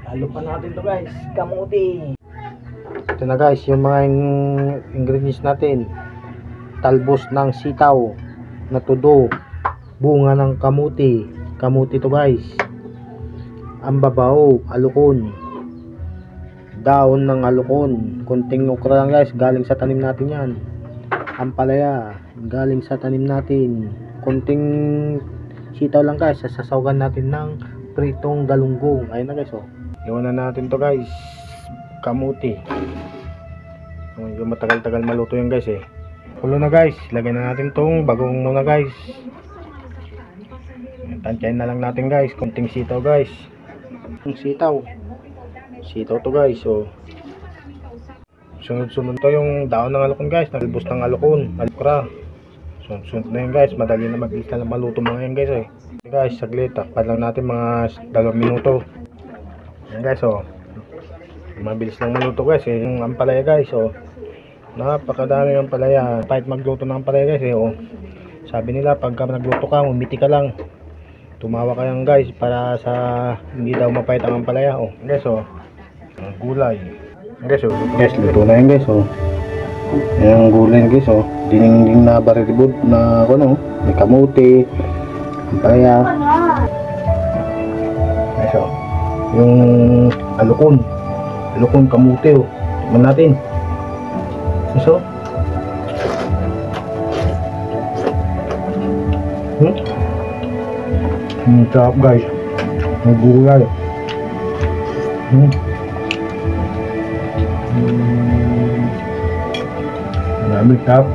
Halo pa natin to guys, kamuti. Ito na guys, yung mga ingredients natin. Talbos ng sitaw na tudo, bunga ng kamuti. Kamuti to guys. Ang babao, alukon. Daon ng alukon. Kunting okra lang guys, galing sa tanim natin yan. Ampalaya, galing sa tanim natin. Kunting sitaw lang guys, sasawagan natin ng pritong galunggong. Ayun na guys, oh. Iwan na natin to guys. Kamuti. Yung matagal-tagal maluto yan guys eh. Kulo na guys, lagyan na natin tong bagong muna guys. Tansyahin na lang natin guys, konting sitaw guys. Yung sitaw to guys, so sunod-sunod to yung daon ng alukon guys, talbos ng alukon, alukra. Sunod na yun guys, madali na mabilis na maluto mga yan guys eh. Guys, saglit, takpan lang natin mga 2 minuto. Yan guys, oh. Mabilis lang maluto guys eh. Yung ampalaya guys, oh. Napakadami ng ampalaya. Kahit magluto ng ampalaya guys eh, oh. Sabi nila pagka nagluto ka, umiti ka lang. Tumawa ka lang guys para sa hindi daw mapait ang ampalaya, oh. Guys, oh. Gulay. Guys, oh. Guys, luto na yun guys, oh. Yan ang gulay guys, oh. Dinding na bariribod na ano, may kamuti, ampalaya. Guys, oh. Yung alukon, kamuti, oh. Tignan natin. So, sarap guys. May gulay. Marami sarap.